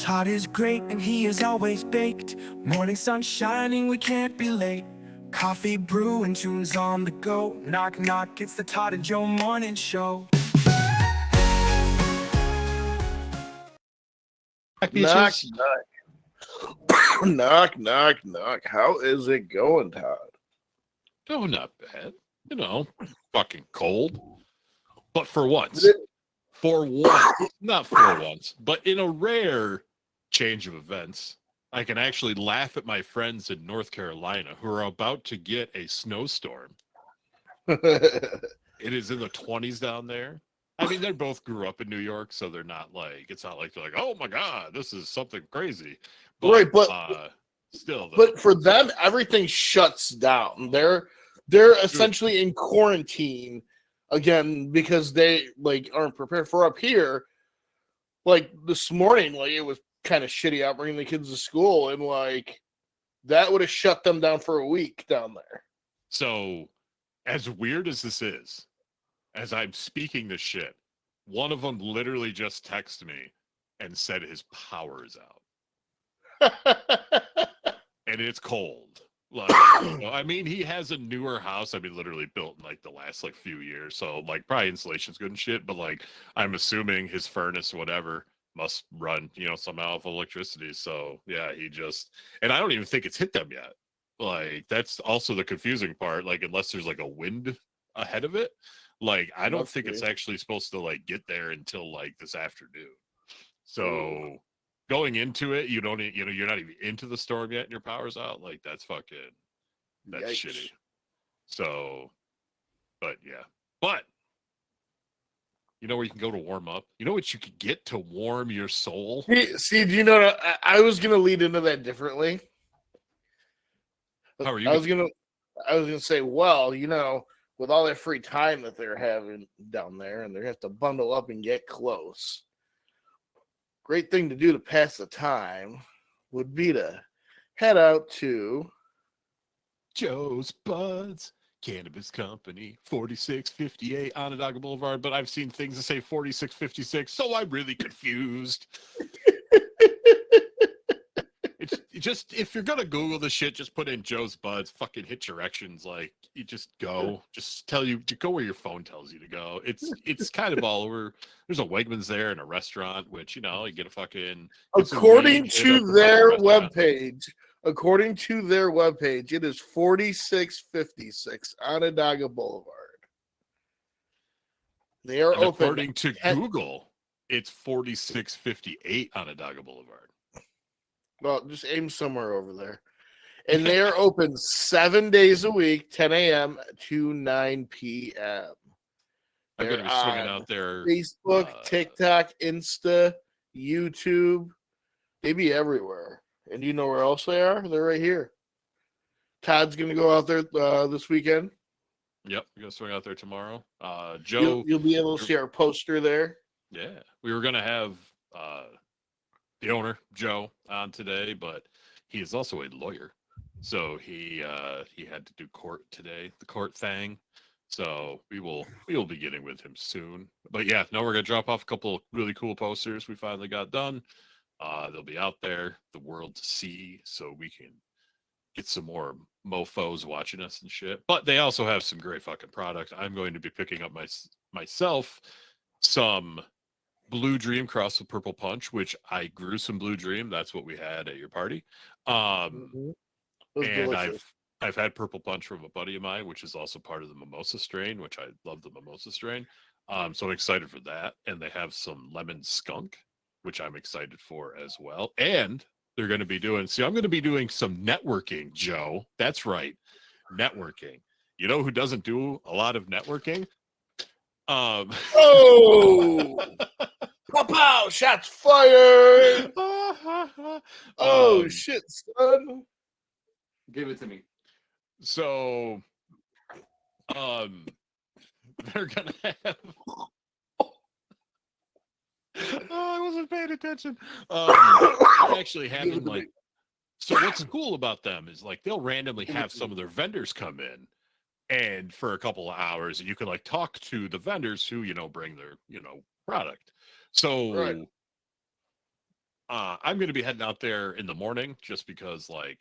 Todd is great and he is always baked. Morning sun shining, we can't be late. Coffee brewing, tunes on the go. Knock knock, it's the Todd and Joe morning show. Knock, knock. Knock, knock, knock. How is it going, Todd? Oh, not bad. You know, fucking cold. But for once, not for once, but in a rare change of events, I can actually laugh at my friends in North Carolina who are about to get a snowstorm. It is in the 20s down there. I mean, they both grew up in New York, so they're not like, it's not like they're like, oh my God, this is something crazy. But, right, but still. But for them, everything shuts down. They're essentially in quarantine again because they like aren't prepared for up here. Like this morning, like it was kind of shitty out bringing the kids to school, and like that would have shut them down for a week down there. So, as weird as this is, as I'm speaking this shit, one of them literally just texted me and said his power is out. And it's cold. Like, you know, I mean, he has a newer house. I mean, literally built in like the last like few years. So like probably insulation's good and shit. But like, I'm assuming his furnace, whatever, must run, you know, somehow off electricity. So yeah, and I don't even think it's hit them yet. Like, that's also the confusing part. Like, unless there's like a wind ahead of it, like, I don't think it's actually supposed to like get there until like this afternoon. So going into it, you're not even into the storm yet and your power's out. Like, that's shitty. So, but yeah. But you know where you can go to warm up? You know what you could get to warm your soul? See, do you know, I was going to lead into that differently. How are you? I was gonna say, well, you know, with all that free time that they're having down there, and they have to bundle up and get close. Great thing to do to pass the time would be to head out to Joe's Buds Cannabis Company, 4658 Onondaga Boulevard. But I've seen things that say 4656, so I'm really confused. It's just, if you're gonna Google the shit, just put in Joe's Buds, fucking hit directions. Like, you just go, go where your phone tells you to go. It's kind of all over. There's a Wegmans there and a restaurant, which, you know, you get a fucking, according to their webpage, it is 4656 Onondaga Boulevard. They are open. According to Google, it's 4658 Onondaga Boulevard. Well, just aim somewhere over there. And they are open 7 days a week, 10 a.m. to 9 p.m. I'm going to be swinging out there. Facebook, TikTok, Insta, YouTube. They be everywhere. And you know where else they are? They're right here. Todd's going to go out there this weekend. Yep, we're going to swing out there tomorrow. Joe. You'll be able to see our poster there. Yeah. We were going to have the owner, Joe, on today, but he is also a lawyer. So he had to do court today, the court thing. So we will be getting with him soon. But yeah, no, we're gonna drop off a couple of really cool posters we finally got done. They'll be out there, the world to see, so we can get some more mofos watching us and shit. But they also have some great fucking product. I'm going to be picking up myself some Blue Dream crossed with Purple Punch, which I grew some Blue Dream. That's what we had at your party. And delicious. I've had Purple Punch from a buddy of mine, which is also part of the Mimosa strain, which I love the Mimosa strain. So I'm excited for that. And they have some Lemon Skunk, which I'm excited for as well. And they're going to be doing, I'm going to be doing some networking, Joe. That's right. Networking. You know who doesn't do a lot of networking? Oh! Pow! Shots fired! Oh, shit, son. Give it to me. So, they're gonna have. I wasn't paying attention. Actually having like. So what's cool about them is like they'll randomly have some of their vendors come in, and for a couple of hours, and you can like talk to the vendors who bring their product. So. Right. I'm going to be heading out there in the morning just because, like,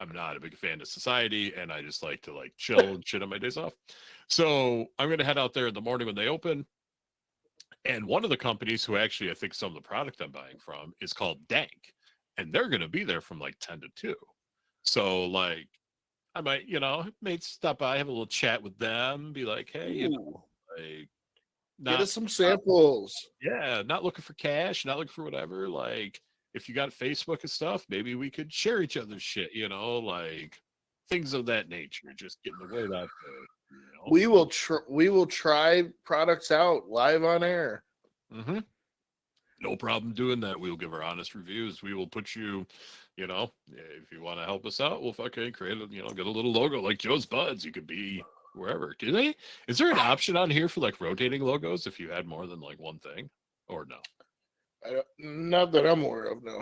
I'm not a big fan of society and I just like to, like, chill and shit on my days off. So I'm going to head out there in the morning when they open. And one of the companies who actually I think some of the product I'm buying from is called Dank. And they're going to be there from like 10 to 2. So, like, I might, stop by, have a little chat with them, be like, hey, like, get us some samples. Not looking for cash, not looking for whatever. Like, if you got Facebook and stuff, maybe we could share each other's shit, like things of that nature. Just getting the word out there. We will try products out live on air. Mm-hmm. No problem doing that. We'll give our honest reviews. We will put you, if you want to help us out, we'll fucking create get a little logo like Joe's Buds. You could be wherever. Is there an option on here for like rotating logos if you had more than like one thing, or no? Not that I'm aware of, no.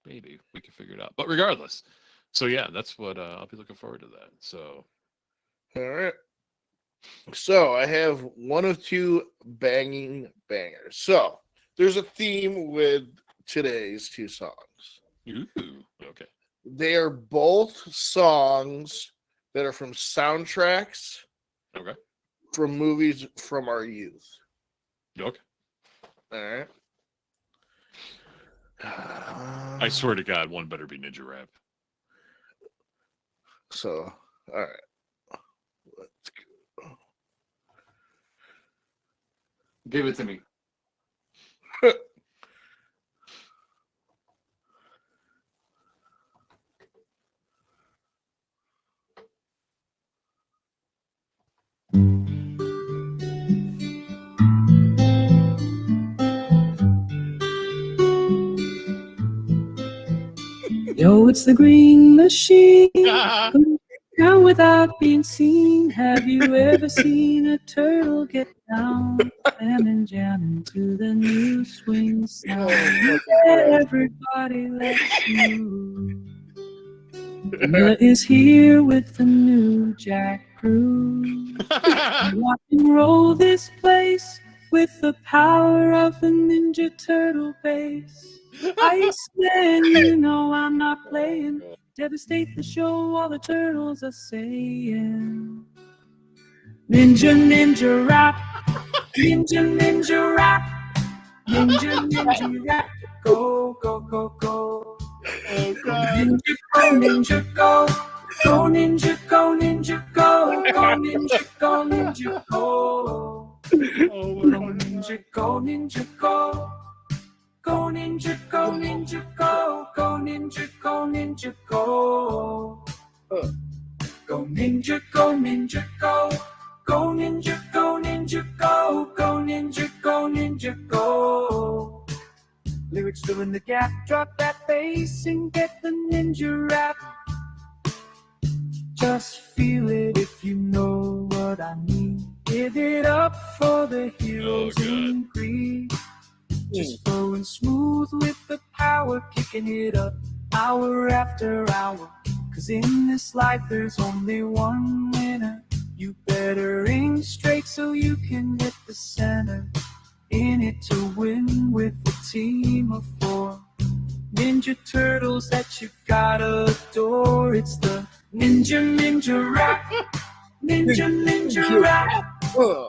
Maybe we can figure it out. But regardless, so yeah, that's what I'll be looking forward to that. So, all right. So I have one of two Bangin Bangerz. So there's a theme with today's two songs. Ooh, okay. They are both songs that are from soundtracks. Okay. From movies from our youth. Okay. All right. I swear to God, one better be Ninja Rap. So, all right. Let's go. Give it to me. Yo, it's the green machine. Down without being seen. Have you ever seen a turtle get down? Jamming, jamming to the new swing sound. Everybody let's move. Miller is here with the new Jack Crew. Rock and roll this place with the power of the Ninja Turtle bass. Iceland, I'm not playing. Devastate the show, all the turtles are saying. Ninja, ninja rap. Ninja, ninja rap. Ninja, ninja rap. Go, go, go, go. Oh, God. Ninja, go, ninja, go. Go, ninja, go, ninja, go. Go, ninja, go, ninja, go. Go, ninja, go, ninja, go. Go ninja, go ninja, go. Go ninja, go ninja, go. Go ninja, go ninja, go. Go ninja, go ninja, go. Go ninja, go ninja, go. Lyrics fill in the gap, drop that bass and get the ninja rap. Just feel it if you know what I mean. Give it up for the heroes in green. Just flowing smooth with the power, kicking it up hour after hour. Cause in this life there's only one winner. You better aim straight so you can hit the center. In it to win with a team of 4 Ninja Turtles that you gotta adore. It's the Ninja Rap. Ninja Rap.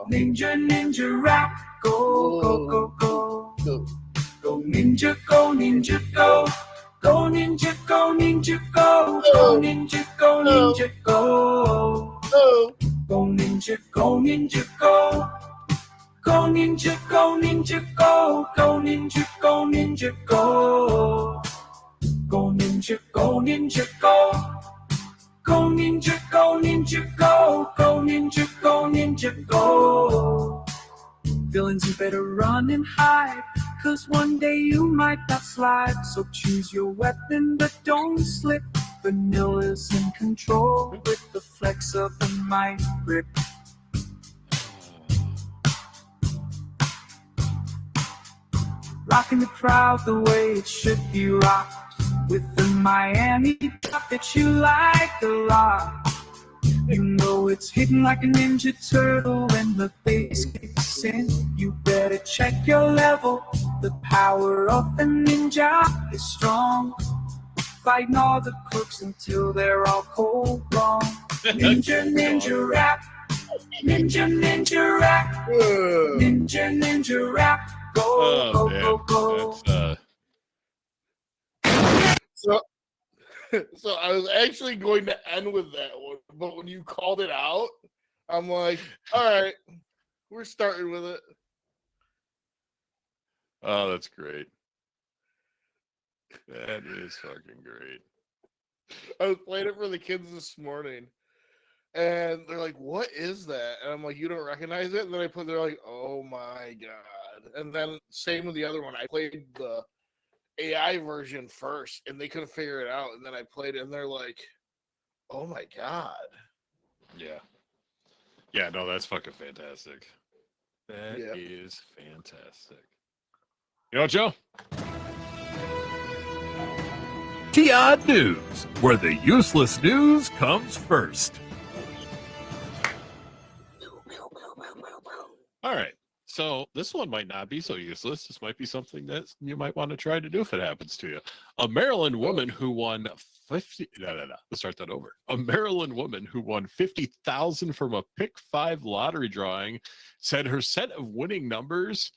Ninja Rap. Go, go, go, go. Go ninja, go ninja, go. Go ninja, go ninja, go. Go ninja, go ninja, go. Go ninja, go ninja, go. Go ninja, go ninja, go. Go ninja, go ninja, go. Go ninja, go ninja, go. Go ninja, go ninja, go. Go ninja, go ninja, go. Villains, you better run and hide, cause one day you might not slide. So choose your weapon, but don't slip. Vanilla's in control with the flex of the mic grip. Rocking the crowd the way it should be rocked, with the Miami drop that you like a lot. You know it's hitting like a Ninja Turtle when the bass kicks in. You better check your level. The power of the ninja is strong. Fighting all the crooks until they're all cold wrong. Ninja, ninja rap. Ninja, ninja rap. Ninja, ninja rap. Go, go, go, go. So I was actually going to end with that one, but when you called it out, I'm like, all right, we're starting with it. Oh, that's great. That is fucking great. I was playing it for the kids this morning, and they're like, "What is that?" And I'm like, "You don't recognize it?" And then they're like, "Oh my god!" And then same with the other one. I played the AI version first, and they couldn't figure it out. And then I played it, and they're like, "Oh my god!" Yeah. Yeah. No, that's fucking fantastic. That is fantastic. You know, Joe? Todd News, where the useless news comes first. All right. So this one might not be so useless. This might be something that you might want to try to do if it happens to you. A Maryland woman who won let's start that over. A Maryland woman who won $50,000 from a Pick 5 lottery drawing said her set of winning numbers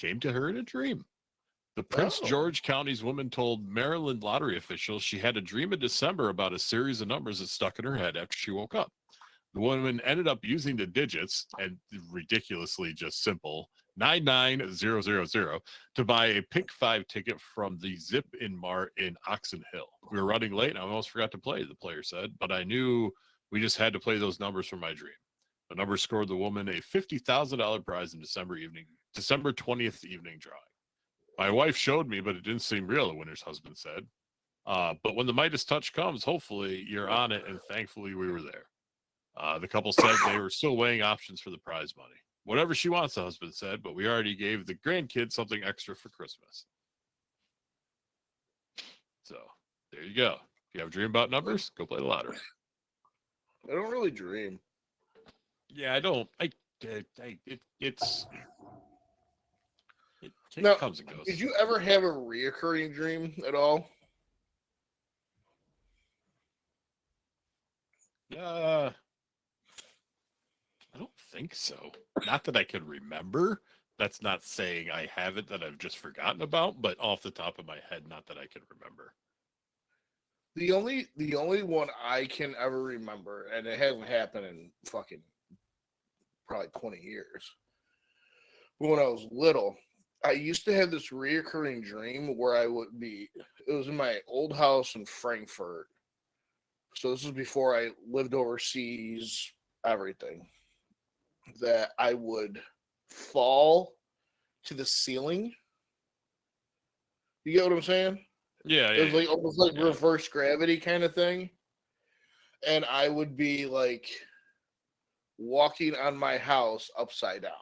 came to her in a dream. The Prince George County's woman told Maryland lottery officials she had a dream in December about a series of numbers that stuck in her head after she woke up. The woman ended up using the digits, and ridiculously just simple, 99000, to buy a Pick 5 ticket from the Zip in Mart in Oxon Hill. We were running late, and I almost forgot to play, the player said, but I knew we just had to play those numbers for my dream. The number scored the woman a $50,000 prize in December 20th evening drawing. My wife showed me, but it didn't seem real, the winner's husband said. But when the Midas touch comes, hopefully you're on it, and thankfully we were there. The couple said they were still weighing options for the prize money. Whatever she wants, the husband said, but we already gave the grandkids something extra for Christmas. So there you go. If you have a dream about numbers, go play the lottery. I don't really dream. Yeah, I don't. It Now, comes and goes. Did you ever have a reoccurring dream at all? I don't think so. Not that I can remember. That's not saying I haven't that I've just forgotten about, but off the top of my head, not that I can remember. The only one I can ever remember, and it hasn't happened in fucking probably 20 years. But when I was little, I used to have this reoccurring dream where it was in my old house in Frankfurt. So this was before I lived overseas, everything. That I would fall to the ceiling. You get what I'm saying? Yeah, It was like almost like reverse gravity kind of thing. And I would be like walking on my house upside down.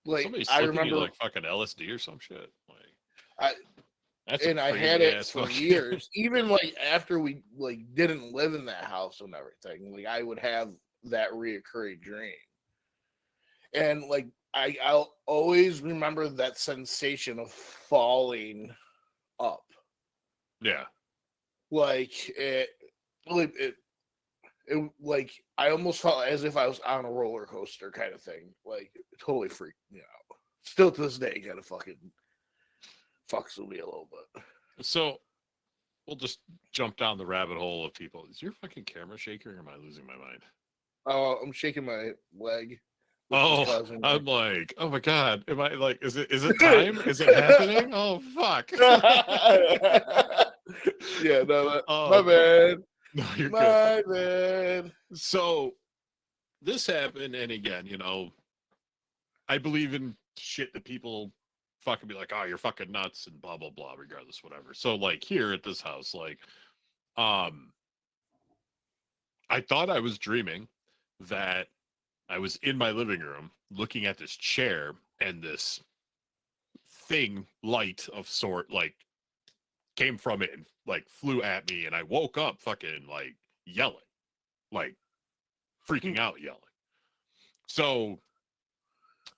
Like somebody I slipping remember you like fucking LSD or some shit. I had it for years. Even like after we like didn't live in that house and everything, like I would have that reoccurring dream. And like I'll always remember that sensation of falling up. Yeah. Like it like I almost felt as if I was on a roller coaster kind of thing. Like it totally freaked me out. Still to this day kind of fucking fucks with me a little bit. So we'll just jump down the rabbit hole of people. Is your fucking camera shaking or am I losing my mind? I'm shaking my leg. Oh, I'm like, oh my god. Am I like, is it time? Is it happening? Oh fuck. Yeah, no, my bad. No, you're my good. bad. So this happened, and again, you know, I believe in shit that people fucking be like, oh, you're fucking nuts and blah blah blah, regardless, whatever. So like here at this house, like, I thought I was dreaming that I was in my living room looking at this chair and this thing, light of sort, like came from it and like flew at me, and I woke up fucking like yelling, like freaking out yelling. So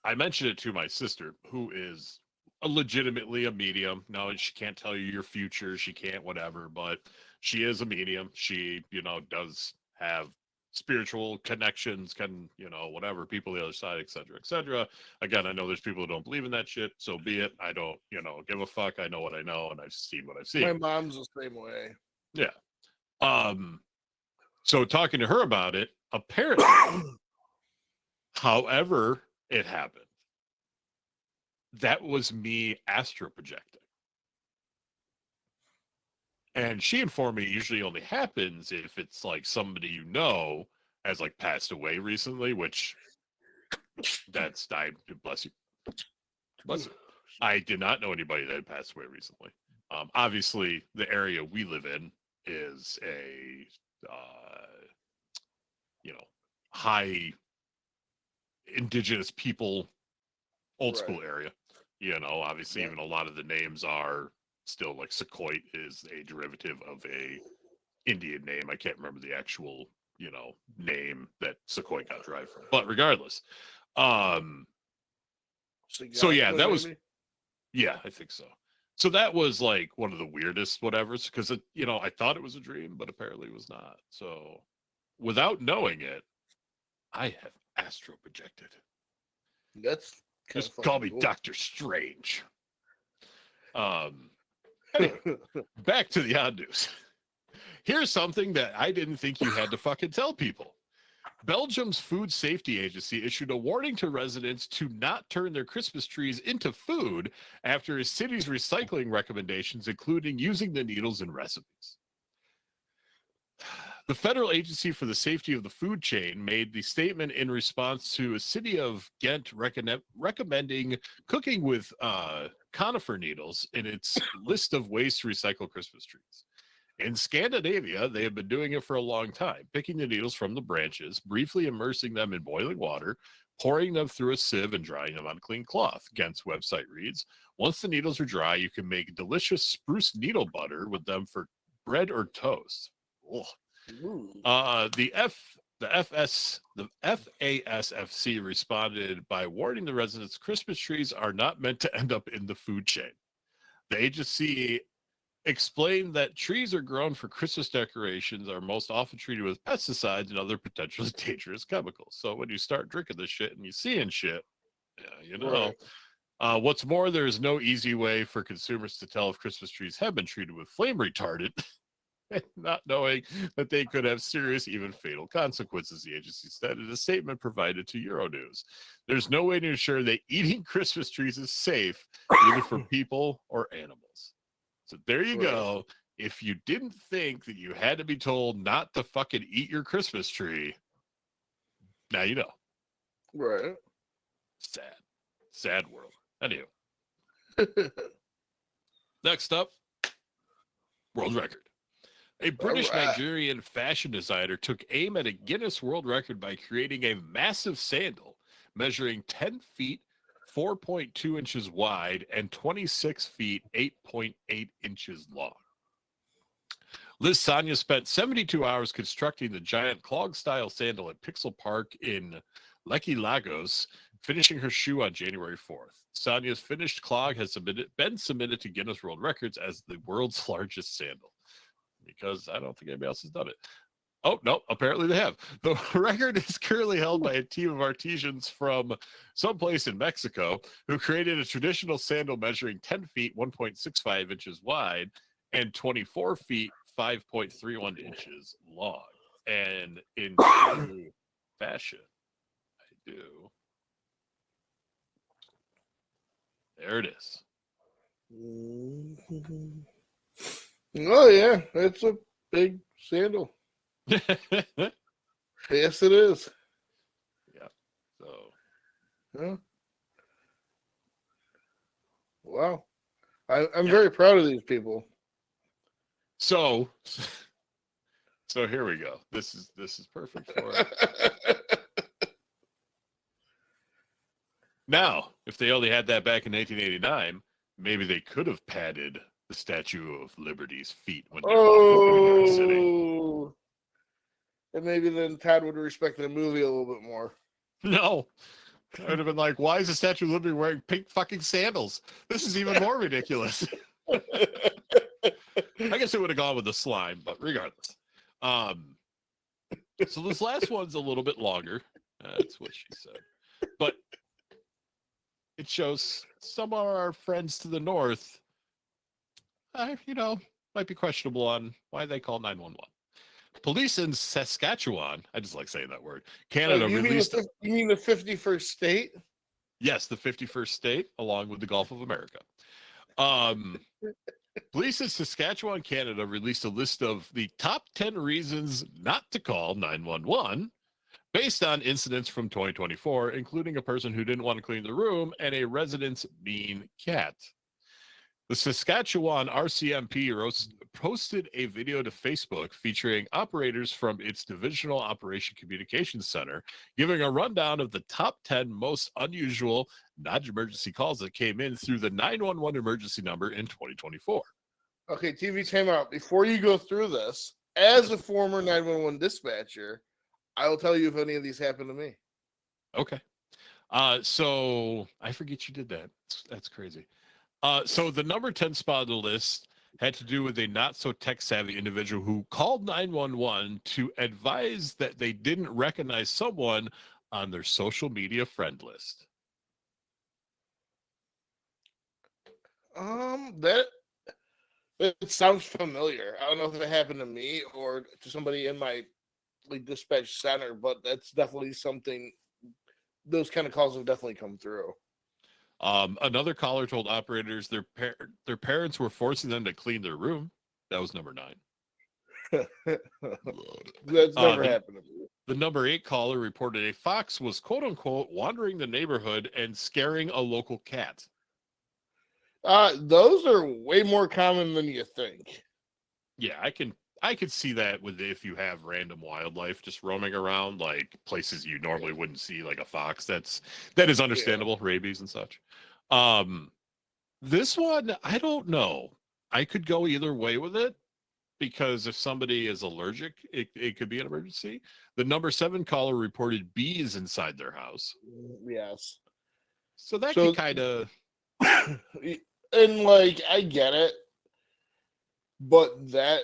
I mentioned it to my sister, who is legitimately a medium. No, she can't tell you your future. She can't whatever, but she is a medium. She, does have spiritual connections, can, whatever, people the other side, etc., etc. Again, I know there's people who don't believe in that shit, so be it. I don't, give a fuck. I know what I know, and I've seen what I've seen. My mom's the same way. Yeah. So talking to her about it, apparently, however it happened, that was me astro projecting. And she informed me it usually only happens if it's like somebody has like passed away recently, which that's died. Bless you. Bless you. I did not know anybody that had passed away recently. Obviously, the area we live in is a high indigenous people, old school area. Obviously, even a lot of the names are still like Secoit is a derivative of a Indian name. I can't remember the actual, name that Secoit got derived from. But regardless, so yeah, that was, yeah, I think so. So that was like one of the weirdest whatevers, because I thought it was a dream, but apparently it was not. So without knowing it, I have astro projected. That's just call me cool. Dr. Strange. Anyway, back to the odd news. Here's something that I didn't think you had to fucking tell people. Belgium's food safety agency issued a warning to residents to not turn their Christmas trees into food after his city's recycling recommendations, including using the needles in recipes. The Federal Agency for the Safety of the Food Chain made the statement in response to a city of Ghent recommending cooking with conifer needles in its list of ways to recycle Christmas trees. In Scandinavia, they have been doing it for a long time, picking the needles from the branches, briefly immersing them in boiling water, pouring them through a sieve, and drying them on clean cloth. Ghent's website reads, once the needles are dry, you can make delicious spruce needle butter with them for bread or toast. The FASFC responded by warning the residents Christmas trees are not meant to end up in the food chain. The agency explained that trees are grown for Christmas decorations are most often treated with pesticides and other potentially dangerous chemicals. So when you start drinking this shit and you seeing shit, Right. What's more, there is no easy way for consumers to tell if Christmas trees have been treated with flame retardant, not knowing that they could have serious, even fatal consequences, the agency said in a statement provided to Euronews. There's no way to ensure that eating Christmas trees is safe, either for people or animals. So there you go. If you didn't think that you had to be told not to fucking eat your Christmas tree, now you know. Right. Sad. Sad world. Anyway. Next up, world record. A British Nigerian fashion designer took aim at a Guinness World Record by creating a massive sandal measuring 10 feet, 4.2 inches wide, and 26 feet, 8.8 inches long. Liz Sonia spent 72 hours constructing the giant clog-style sandal at Pixel Park in Lekki, Lagos, finishing her shoe on January 4th. Sonia's finished clog has been submitted to Guinness World Records as the world's largest sandal, because I don't think anybody else has done it. Oh, no, apparently they have. The record is currently held by a team of artisans from someplace in Mexico who created a traditional sandal measuring 10 feet, 1.65 inches wide, and 24 feet, 5.31 inches long. And in true fashion, I do. There it is. Oh, yeah, it's a big sandal. Yes, it is. Yeah. So. Yeah. Wow. I'm very proud of these people. So here we go. This is perfect for it. Now, if they only had that back in 1989, maybe they could have padded the Statue of Liberty's feet when they walked into New York City. And maybe then Todd would respect the movie a little bit more. No. I would have been like, why is the Statue of Liberty wearing pink fucking sandals? This is even more ridiculous. I guess it would have gone with the slime, but regardless. So this last one's a little bit longer. That's what she said. But it shows some of our friends to the north, might be questionable on why they call 911. Police in Saskatchewan, I just like saying that word, Canada released... You mean the 51st state? Yes, the 51st state, along with the Gulf of America. Police in Saskatchewan, Canada released a list of the top 10 reasons not to call 911 based on incidents from 2024, including a person who didn't want to clean the room and a resident's mean cat. The Saskatchewan RCMP posted a video to Facebook featuring operators from its Divisional Operation Communications Center, giving a rundown of the top 10 most unusual non-emergency calls that came in through the 911 emergency number in 2024. Okay, TV time out. Before you go through this, as a former 911 dispatcher, I will tell you if any of these happened to me. Okay. So I forget you did that. That's crazy. So the number 10 spot on the list had to do with a not so tech savvy individual who called 911 to advise that they didn't recognize someone on their social media friend list. That it sounds familiar. I don't know if it happened to me or to somebody in my dispatch center, but that's definitely something. Those kind of calls have definitely come through. Another caller told operators their parents were forcing them to clean their room. That was number 9. That's never happened to me. The number 8 caller reported a fox was quote unquote wandering the neighborhood and scaring a local cat. Those are way more common than you think. Yeah, I could see that with if you have random wildlife just roaming around, like places you normally wouldn't see, like a fox. That is understandable, yeah. Rabies and such. This one, I don't know. I could go either way with it because if somebody is allergic, it could be an emergency. The number 7 caller reported bees inside their house. Yes. So that could kind of... And, I get it. But that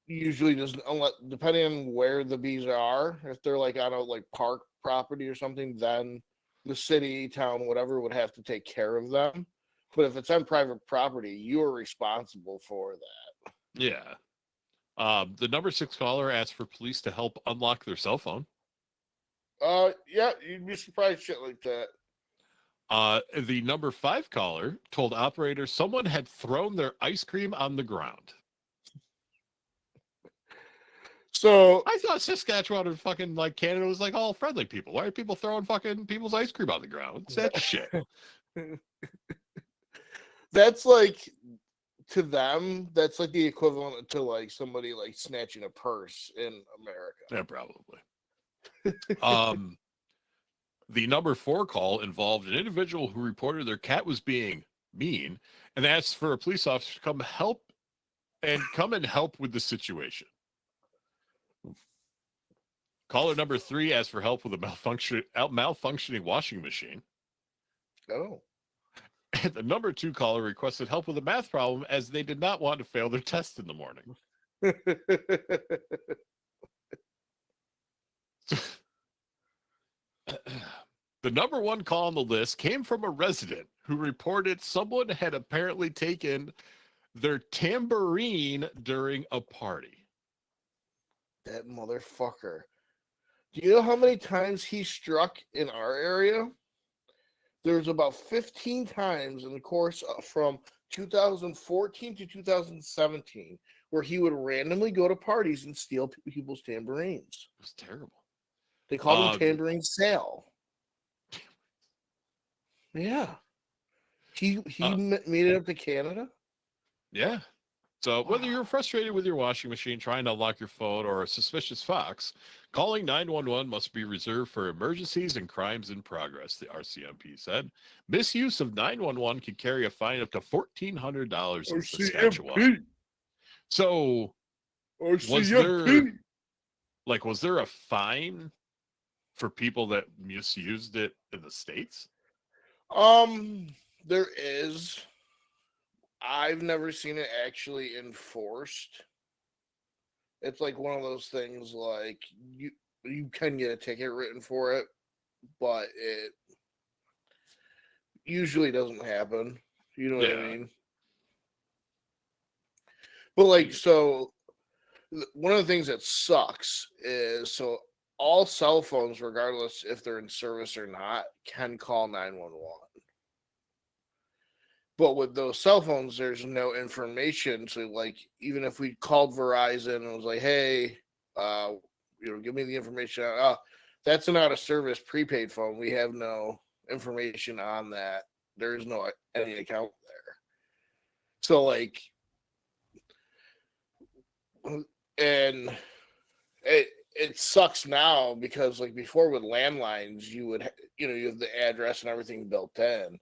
usually doesn't, depending on where the bees are, if they're, on a, park property or something, then the city, town, whatever, would have to take care of them. But if it's on private property, you are responsible for that. Yeah. The number 6 caller asked for police to help unlock their cell phone. Yeah, you'd be surprised shit like that. The number 5 caller told operators someone had thrown their ice cream on the ground. So I thought Saskatchewan and fucking Canada was all friendly people. Why are people throwing fucking people's ice cream on the ground? What's that shit? That's to them, that's the equivalent to somebody snatching a purse in America. Yeah, probably. The number 4 call involved an individual who reported their cat was being mean and asked for a police officer to come and help with the situation. Caller number 3 asked for help with a malfunctioning washing machine. Oh. And the number 2 caller requested help with a math problem as they did not want to fail their test in the morning. The number 1 call on the list came from a resident who reported someone had apparently taken their tambourine during a party. That motherfucker. Do you know how many times he struck in our area? There's about 15 times in the course from 2014 to 2017 where he would randomly go to parties and steal people's tambourines. It was terrible. They called him Tambourine Sale. Yeah. He made it up to Canada? Yeah. So whether you're frustrated with your washing machine, trying to unlock your phone, or a suspicious fox, calling 911 must be reserved for emergencies and crimes in progress, the RCMP said. Misuse of 911 can carry a fine up to $1,400 in Saskatchewan. So was there a fine for people that misused it in the States? There is. I've never seen it actually enforced. It's like one of those things like you can get a ticket written for it, but it usually doesn't happen. You know what I mean? But like, so one of the things that sucks is so all cell phones, regardless if they're in service or not, can call 911. But with those cell phones, there's no information. So, like, even if we called Verizon and was like, "Hey, give me the information," that's an out of service prepaid phone. We have no information on that. There is no any account there. So, like, and it sucks now because, like, before with landlines, you would you have the address and everything built in.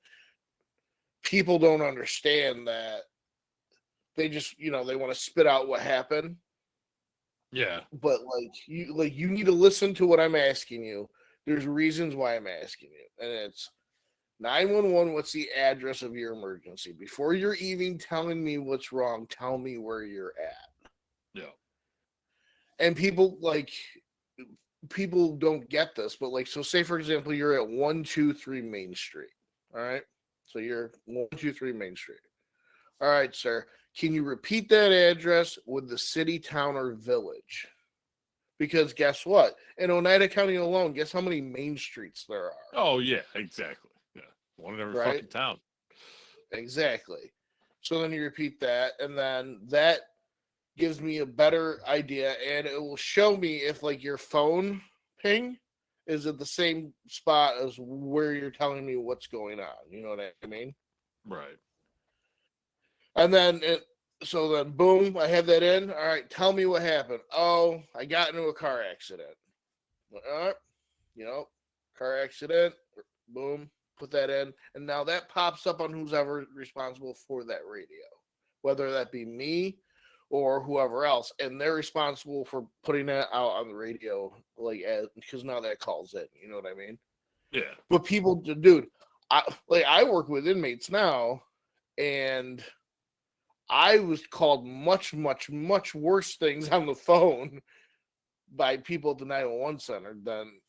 People don't understand that. They just they want to spit out what happened. Yeah. But you need to listen to what I'm asking you. There's reasons why I'm asking you, and it's 911. What's the address of your emergency? Before you're even telling me what's wrong, tell me where you're at. Yeah. And people don't get this, but so say for example you're at 123 Main Street. All right. So you're 123 Main Street. All right, sir. Can you repeat that address with the city, town, or village? Because guess what? In Oneida County alone, guess how many main streets there are? Oh, yeah, exactly. Yeah. One in every fucking town. Exactly. So then you repeat that, and then that gives me a better idea, and it will show me if your phone ping is at the same spot as where you're telling me what's going on. You know what I mean? Right. And then boom, I have that in. All right, tell me what happened. Oh, I got into a car accident. Car accident. Boom, put that in. And now that pops up on who's ever responsible for that radio, whether that be me or whoever else, and they're responsible for putting that out on the radio, because now that calls in. You know what I mean? Yeah. But people, dude, I work with inmates now, and I was called much, much, much worse things on the phone by people at the 911 center than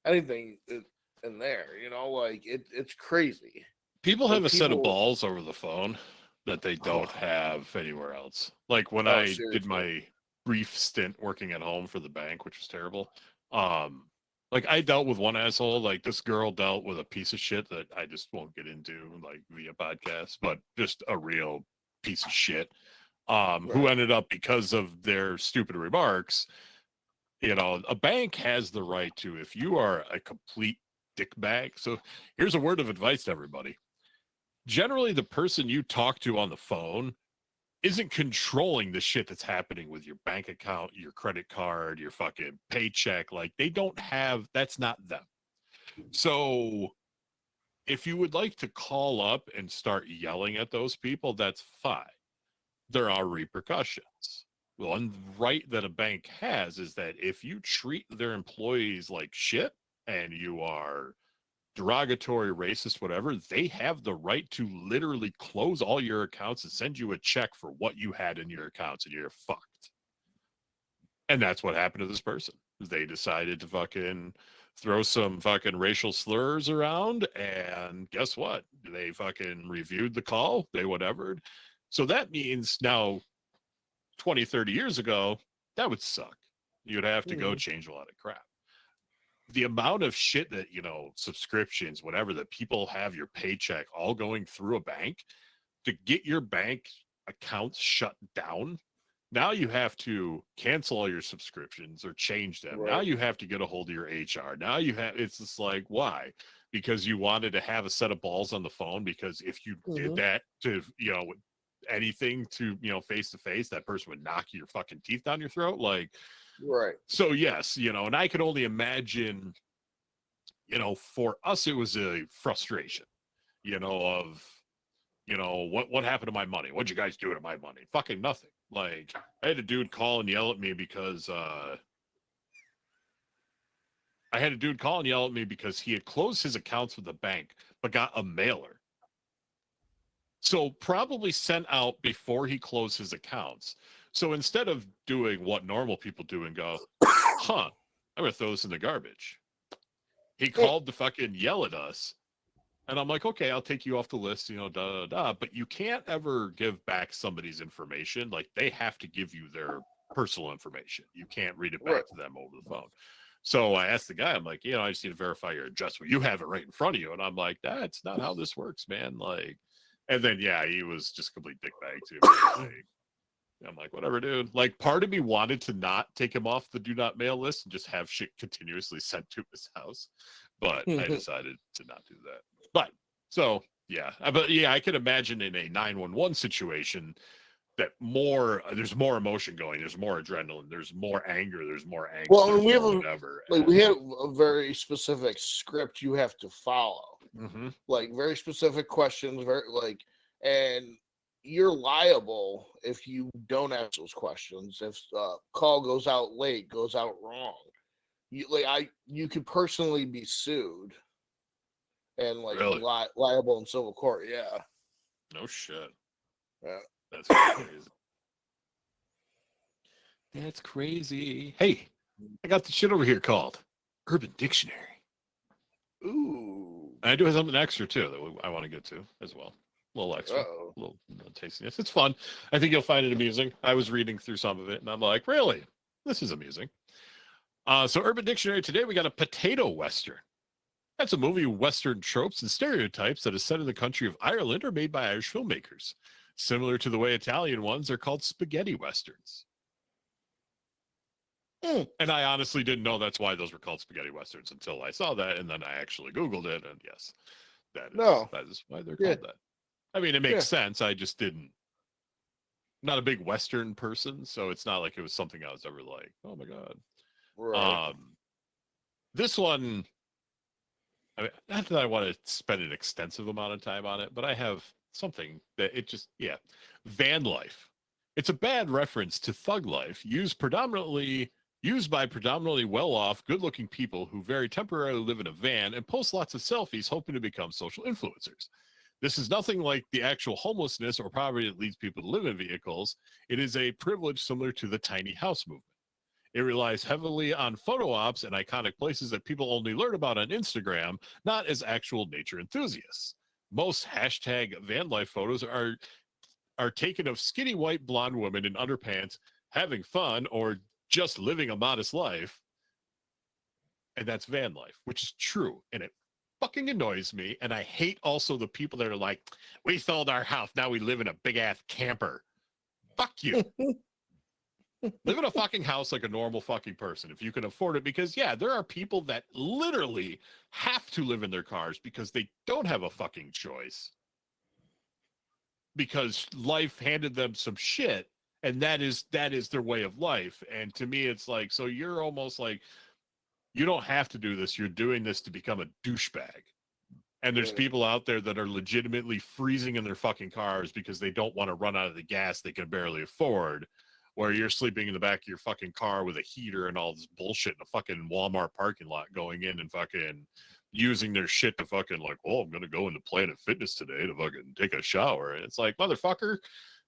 anything in there. It's crazy. People have a set of balls over the phone that they don't have anywhere else. Like when I did my brief stint working at home for the bank, which was terrible. I dealt with one asshole. Like this girl dealt with a piece of shit that I just won't get into via podcast, but just a real piece of shit. Who ended up, because of their stupid remarks, a bank has the right to, if you are a complete dickbag. So here's a word of advice to everybody. Generally, the person you talk to on the phone isn't controlling the shit that's happening with your bank account, your credit card, your fucking paycheck. They don't have, that's not them. So if you would like to call up and start yelling at those people, that's fine. There are repercussions. One right that a bank has is that if you treat their employees like shit and you are derogatory, racist, whatever, they have the right to literally close all your accounts and send you a check for what you had in your accounts, and you're fucked. And that's what happened to this person. They decided to fucking throw some fucking racial slurs around, and guess what? They fucking reviewed the call, they whatevered. So that means now 20, 30 years ago, that would suck. You'd have to go change a lot of crap. The amount of shit that, subscriptions, whatever, that people have your paycheck all going through a bank to get your bank accounts shut down. Now you have to cancel all your subscriptions or change them. Right. Now you have to get a hold of your HR. Now it's just why? Because you wanted to have a set of balls on the phone, because if you did that to, anything to, face to face, that person would knock your fucking teeth down your throat. Right. So yes, and I could only imagine, for us, it was a frustration, of, what happened to my money? What'd you guys do to my money? Fucking nothing. I had a dude call and yell at me because I had a dude call and yell at me because he had closed his accounts with the bank, but got a mailer. So probably sent out before he closed his accounts. So instead of doing what normal people do and go, huh, I'm going to throw this in the garbage, he called to fucking yell at us. And I'm like, okay, I'll take you off the list, you know, da, da, da. But you can't ever give back somebody's information. Like, they have to give you their personal information. You can't read it back to them over the phone. So I asked the guy, I'm like, you know, I just need to verify your address. Well, you have it right in front of you. And I'm like, that's not how this works, man. Like, and then, yeah, he was just a complete dickbag too. I'm like, whatever, dude. Like, part of me wanted to not take him off the do not mail list and just have shit continuously sent to his house. But I decided to not do that. But so, yeah. But yeah, I can imagine in a 911 situation that there's more emotion going, there's more adrenaline, there's more anger, there's more angst. Well, and we have whatever. we have a very specific script you have to follow. Mm-hmm. Like, very specific questions, and you're liable if you don't ask those questions. If call goes out late, goes out wrong, you could personally be sued and Really? liable in civil court. Yeah. No shit. Yeah. That's crazy. That's crazy. Hey, I got the shit over here called Urban Dictionary. Ooh. And I do have something extra too that I want to get to as well. A little extra, a little tastiness. It's fun. I think you'll find it amusing. I was reading through some of it and I'm like, really? This is amusing. So Urban Dictionary today, we got a potato western. That's a movie western tropes and stereotypes that is set in the country of Ireland or made by Irish filmmakers. Similar to the way Italian ones are called spaghetti westerns. And I honestly didn't know that's why those were called spaghetti westerns until I saw that, and then I actually Googled it, and yes, that is why they're called that. I mean, it makes sense. I just didn't. I'm not a big Western person, so it's not like it was something I was ever like, oh my god. Right. This one, I mean, not that I want to spend an extensive amount of time on it, but I have something that it just, van life. It's a bad reference to thug life used by predominantly well-off, good-looking people who very temporarily live in a van and post lots of selfies hoping to become social influencers. This is nothing like the actual homelessness or poverty that leads people to live in vehicles. It is a privilege similar to the tiny house movement. It relies heavily on photo ops and iconic places that people only learn about on Instagram, not as actual nature enthusiasts. Most hashtag van life photos are taken of skinny white blonde women in underpants having fun or just living a modest life. And that's van life, which is true. And it fucking annoys me. And I hate also the people that are like, we sold our house, now we live in a big ass camper. Fuck you. Live in a fucking house like a normal fucking person if you can afford it, because there are people that literally have to live in their cars because they don't have a fucking choice, because life handed them some shit, and that is their way of life. And to me, it's like, so you're almost like, you don't have to do this, you're doing this to become a douchebag. And there's people out there that are legitimately freezing in their fucking cars because they don't want to run out of the gas they can barely afford, where you're sleeping in the back of your fucking car with a heater and all this bullshit in a fucking Walmart parking lot, going in and fucking using their shit to fucking like, oh, I'm going to go into Planet Fitness today to fucking take a shower. And it's like, motherfucker,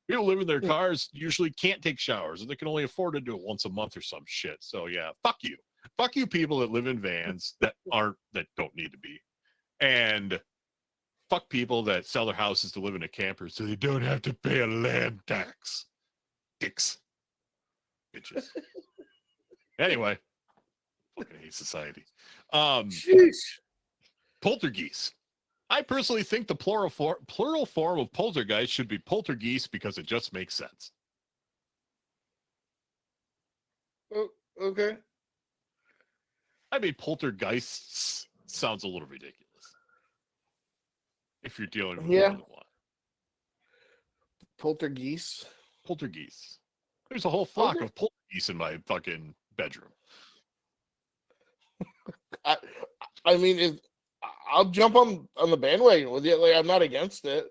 people live in their cars usually can't take showers, and they can only afford to do it once a month or some shit. So yeah, fuck you. Fuck you people that live in vans that don't need to be. And fuck people that sell their houses to live in a camper so they don't have to pay a land tax. Dicks. Bitches. Anyway, fucking hate society. Poltergeist. I personally think the plural form of poltergeist should be poltergeist because it just makes sense. Oh, okay. I mean, poltergeists sounds a little ridiculous if you're dealing with more than one. Poltergeist. There's a whole flock of poltergeists in my fucking bedroom. I mean, I'll jump on the bandwagon with you. Like, I'm not against it.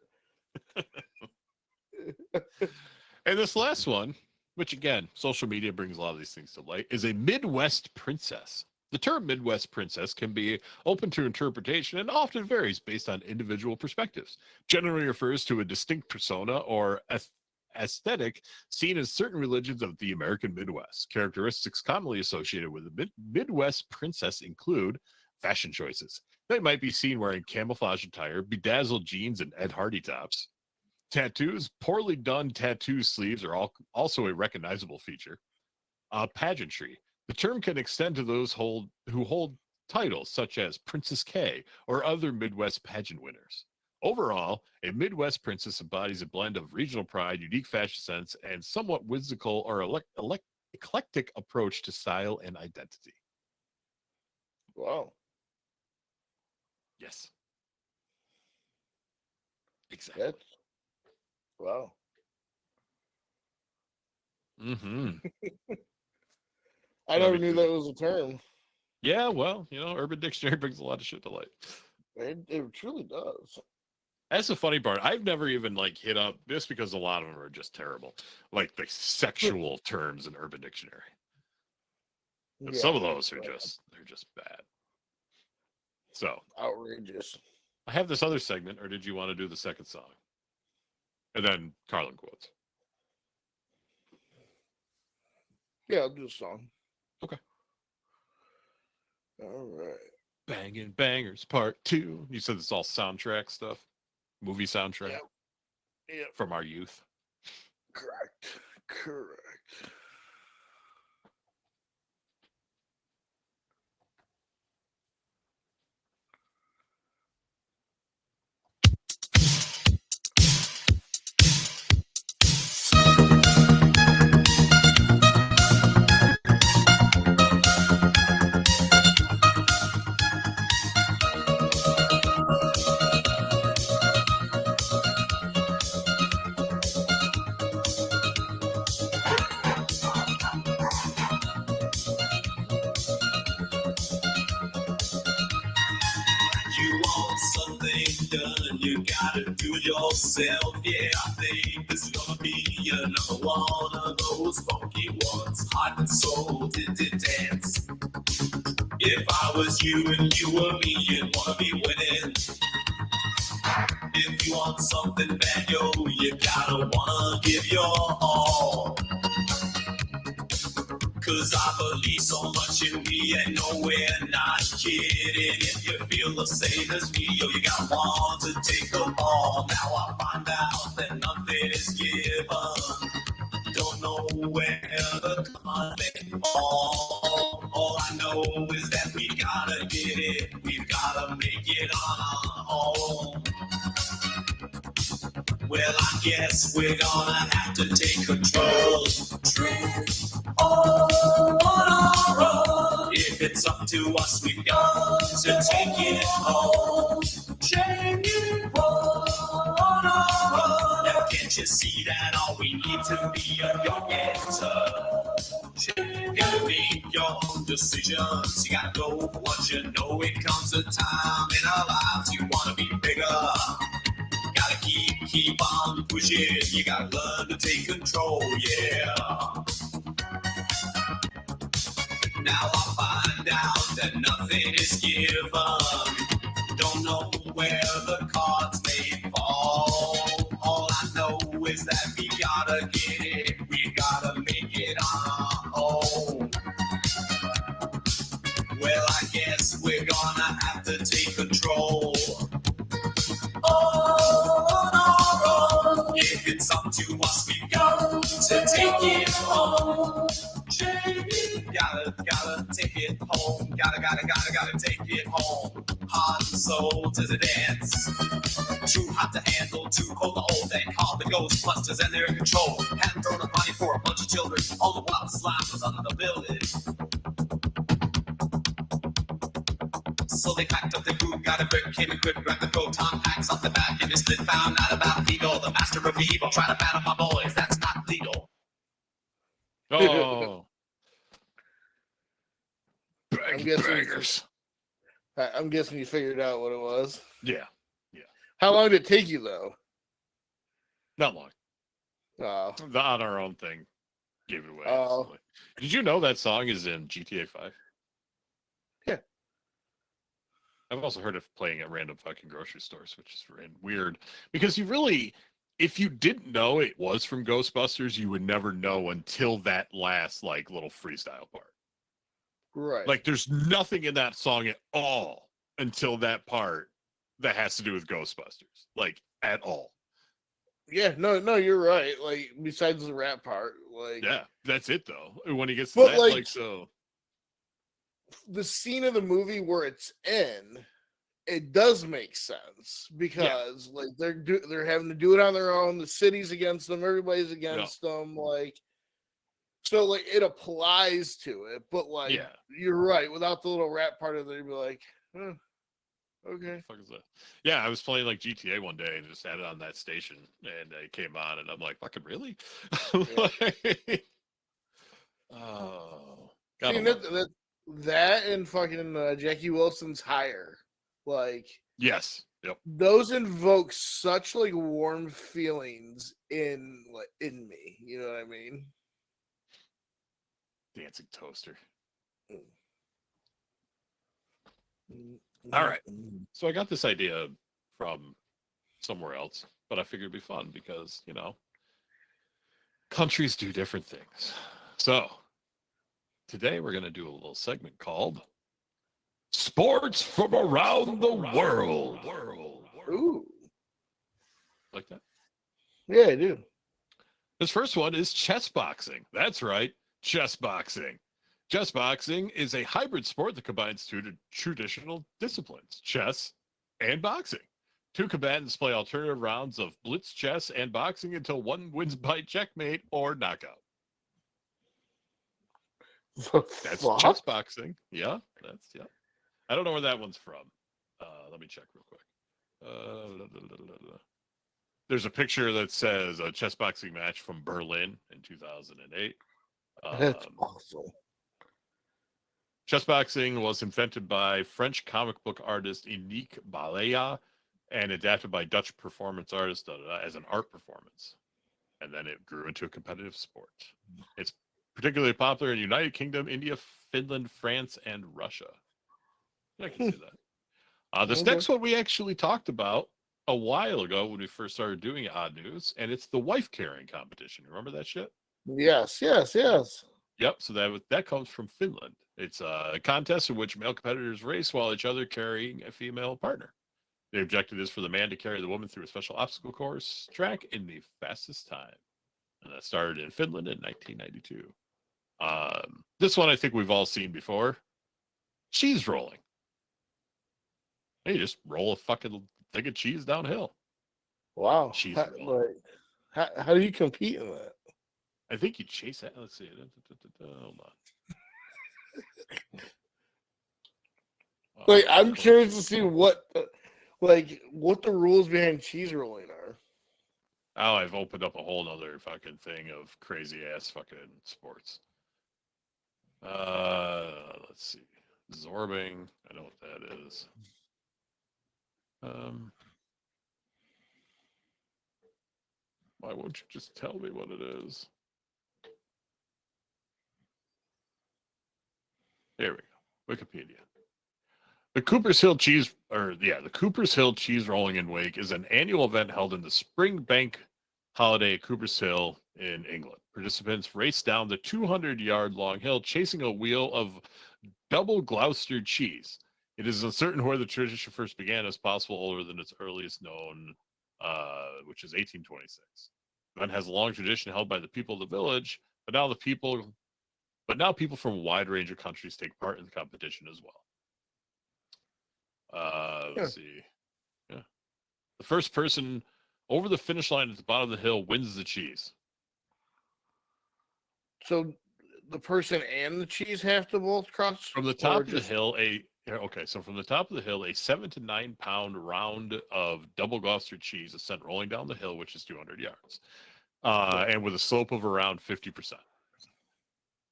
And this last one, which again, social media brings a lot of these things to light, is a Midwest princess. The term Midwest princess can be open to interpretation and often varies based on individual perspectives. Generally refers to a distinct persona or aesthetic seen in certain religions of the American Midwest. Characteristics commonly associated with the Midwest princess include fashion choices. They might be seen wearing camouflage attire, bedazzled jeans, and Ed Hardy tops. Tattoos, poorly done tattoo sleeves are also a recognizable feature. Pageantry. The term can extend to those who hold titles such as Princess K or other Midwest pageant winners. Overall, a Midwest princess embodies a blend of regional pride, unique fashion sense, and somewhat whimsical or eclectic approach to style and identity. Wow. Yes. Exactly. That's wow. Mm-hmm. I never knew that was a term. Yeah, well, Urban Dictionary brings a lot of shit to light. It truly does. That's the funny part. I've never even hit up this because a lot of them are just terrible. Like the sexual terms in Urban Dictionary. And some of those are just bad. So outrageous. I have this other segment, or did you want to do the second song? And then Carlin Quotes. Yeah, I'll do a song. Okay. All right. Bangin Bangerz Part 2. You said it's all soundtrack stuff? Movie soundtrack? Yep. From our youth? Correct. You want something done, you gotta do it yourself. Yeah, I think this is gonna be another one of those funky ones. Heart and soul did dance. If I was you and you were me, you'd wanna be winning. If you want something bad, yo, you gotta wanna give your all. Cause I believe so much in me, and no, we're not kidding. If you feel the same as me, yo, you gotta want to take them all. Now I find out that nothing is given. Don't know where the cards may fall. All I know is that we gotta get it. We've gotta make it on our own. Well, I guess we're gonna have to take control. All on our own. If it's up to us, we've got to take it home. Take it home on our own. Now, can't you see that all we need to be a young answer? You gotta make your own decisions. You gotta go for what you know. It comes a time in our lives you wanna be bigger. Gotta keep on pushing. You gotta learn to take control, yeah. Now I find out that nothing is given. Don't know where the cards may fall. All I know is that we gotta get it. We gotta make it on our own. Well, I guess we're gonna have to take control. On our own. If it's up to us, we got to take it home. Gotta take it home. Gotta take it home. Heart and soul to the dance. Too hot to handle, too cold to hold. They call the Ghostbusters and they're in control. Hadn't thrown a party for a bunch of children. All the while the slime was under the building. So they packed up their food, got a grip, came equipped, grabbed the proton packs off the back, and this lit found out about Eagle, the master of evil. Try to battle my boys, that's not legal. Oh. I'm guessing you figured out what it was. Yeah. How long did it take you, though? Not long. Oh. The On Our Own thing gave it away. Oh. Did you know that song is in GTA 5? I've also heard of playing at random fucking grocery stores, which is weird because you really, if you didn't know it was from Ghostbusters, you would never know until that last like little freestyle part. Right. Like there's nothing in that song at all until that part that has to do with Ghostbusters, like at all. Yeah, no, you're right. Like besides the rap part, like Yeah, that's it though. When he gets to But, that, like- like so. the scene of the movie where it's in, it does make sense because like they're having to do it on their own. The city's against them, everybody's against them. Like, so like it applies to it, but like Yeah. you're right. Without the little rap part of it, you'd be like, okay. What the fuck is that? Yeah, I was playing like GTA one day and just had it on that station, and it came on, and I'm like, "Fucking really?" Oh, I mean, that and fucking Jackie Wilson's Higher, like yes, yep. those invoke such like warm feelings in me. You know what I mean? Dancing toaster. All right. So I got this idea from somewhere else, but I figured it'd be fun because, you know, countries do different things. So today we're going to do a little segment called Sports from Around the World. Ooh, Like that? yeah, I do. This first one is chess boxing. That's right, chess boxing. Chess boxing is a hybrid sport that combines two traditional disciplines, chess and boxing. Two combatants play alternative rounds of blitz chess and boxing until one wins by checkmate or knockout. That's chess boxing. Yeah, that's yeah. I don't know where that one's from. Let me check real quick. There's a picture that says a chess boxing match from Berlin in 2008. That's awesome. Chess boxing was invented by French comic book artist Enique Balea and adapted by Dutch performance artists as an art performance. And then it grew into a competitive sport. It's particularly popular in the United Kingdom, India, Finland, France, and Russia. I can see that. This next one we actually talked about a while ago when we first started doing Odd News, and it's the wife carrying competition. Remember that shit? Yes. Yep. So that comes from Finland. It's a contest in which male competitors race while each other carrying a female partner. The objective is for the man to carry the woman through a special obstacle course track in the fastest time. And that started in Finland in 1992. This one I think we've all seen before. Cheese rolling. You just roll a fucking thing of cheese downhill. Wow. Cheese Like, how do you compete in that? I think you chase that. Let's see. Hold on. Like, I'm curious to see what the rules behind cheese rolling are. Oh, I've opened up a whole nother fucking thing of crazy ass fucking sports. Let's see. Zorbing. I know what that is. Why won't you just tell me what it is? There we go. Wikipedia. The Cooper's Hill Cheese Rolling and Wake is an annual event held in the Spring Bank holiday at Cooper's Hill in England. Participants race down the 200-yard long hill chasing a wheel of double Gloucester cheese. It is uncertain where the tradition first began, as possible older than its earliest known, which is 1826. The event has a long tradition held by the people of the village, but now people from a wide range of countries take part in the competition as well. Let's see. Yeah. The first person over the finish line at the bottom of the hill wins the cheese. So the person and the cheese have to both cross From the top of the hill, from the top of the hill, a 7 to 9 pound round of double Gloucester cheese is sent rolling down the hill, which is 200 yards, and with a slope of around 50%.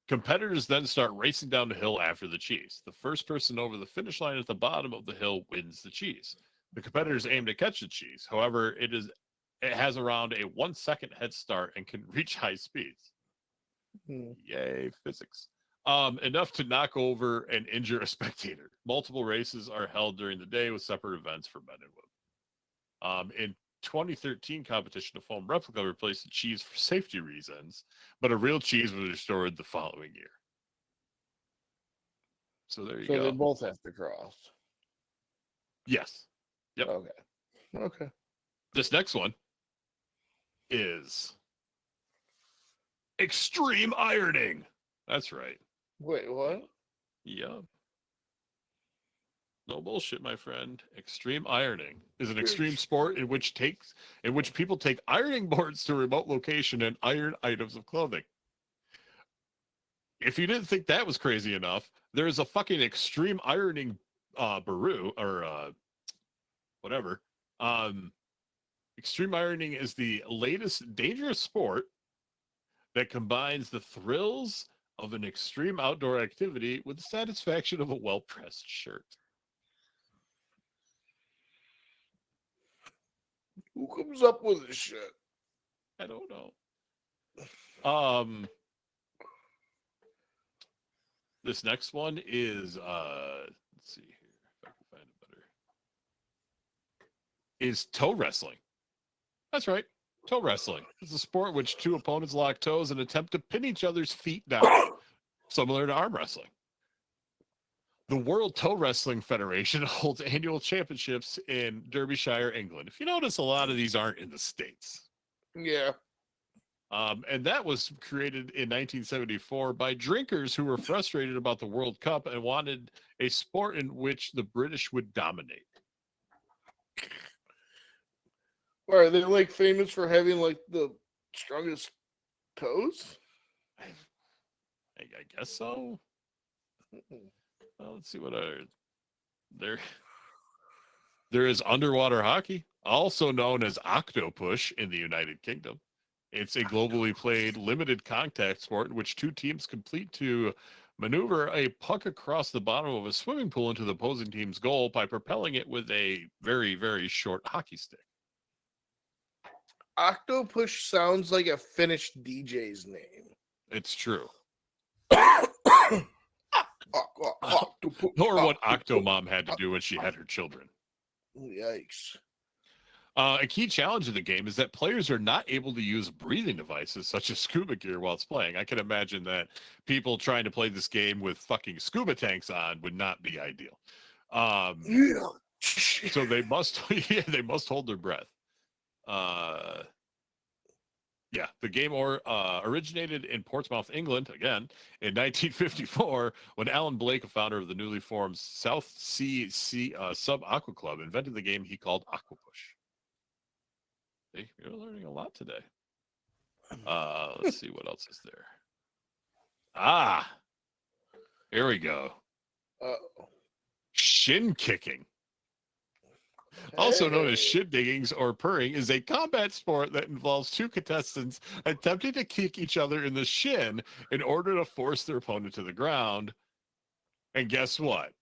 Competitors then start racing down the hill after the cheese. The first person over the finish line at the bottom of the hill wins the cheese. The competitors aim to catch the cheese. However, it has around a 1 second head start and can reach high speeds. Yay, physics. enough to knock over and injure a spectator. Multiple races are held during the day with separate events for men and women. In 2013 competition, a foam replica replaced the cheese for safety reasons, but a real cheese was restored the following year. So there you So go. they both have to cross. Yes. Yep. Okay. This next one is extreme ironing. That's right. Wait, what? Yeah. No bullshit, my friend. Extreme ironing is an extreme sport in which people take ironing boards to a remote location and iron items of clothing. If you didn't think that was crazy enough, there's a fucking extreme ironing baru or whatever. Extreme ironing is the latest dangerous sport that combines the thrills of an extreme outdoor activity with the satisfaction of a well-pressed shirt. Who comes up with this shit? I don't know. This next one is let's see here if I can find it better. Is toe wrestling. That's right. Toe wrestling. It's a sport in which two opponents lock toes and attempt to pin each other's feet down, similar to arm wrestling. The World Toe Wrestling Federation holds annual championships in Derbyshire, England. If you notice, a lot of these aren't in the States. Yeah. And that was created in 1974 by drinkers who were frustrated about the World Cup and wanted a sport in which the British would dominate. Are they like famous for having like the strongest toes? I guess so. Well, let's see what there is underwater hockey, also known as octopush in the United Kingdom. It's a globally played limited contact sport in which two teams complete to maneuver a puck across the bottom of a swimming pool into the opposing team's goal by propelling it with a very, very short hockey stick. Octopush sounds like a Finnish DJ's name. It's true. Octopush. Or what Octomom had to do when she had her children. Yikes. A key challenge of the game is that players are not able to use breathing devices such as scuba gear while it's playing. I can imagine that people trying to play this game with fucking scuba tanks on would not be ideal. So they must hold their breath. The game originated in Portsmouth, England, again, in 1954, when Alan Blake, a founder of the newly formed South Sea Sub Aqua Club, invented the game he called Aquapush. See, you're learning a lot today. Let's see what else is there. Here we go. Shin kicking. Also known as shin diggings or purring, is a combat sport that involves two contestants attempting to kick each other in the shin in order to force their opponent to the ground. And guess what?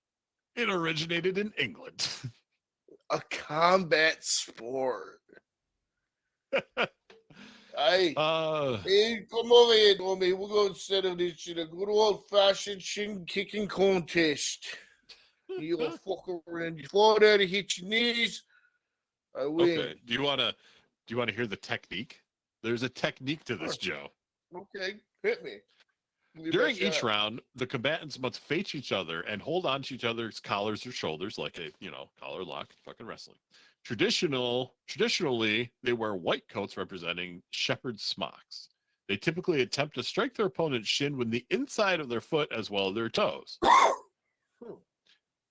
It originated in England. A combat sport. Hey, come over here, Tommy. We're going to settle this shit. A good old-fashioned shin kicking contest. You gonna fuck around, you fall down and hit your knees. I win. Okay. Do you wanna hear the technique? There's a technique to this, Joe. Okay, hit me. During each round, the combatants must face each other and hold on to each other's collars or shoulders like a collar lock, fucking wrestling. Traditionally, they wear white coats representing shepherd smocks. They typically attempt to strike their opponent's shin with the inside of their foot as well as their toes.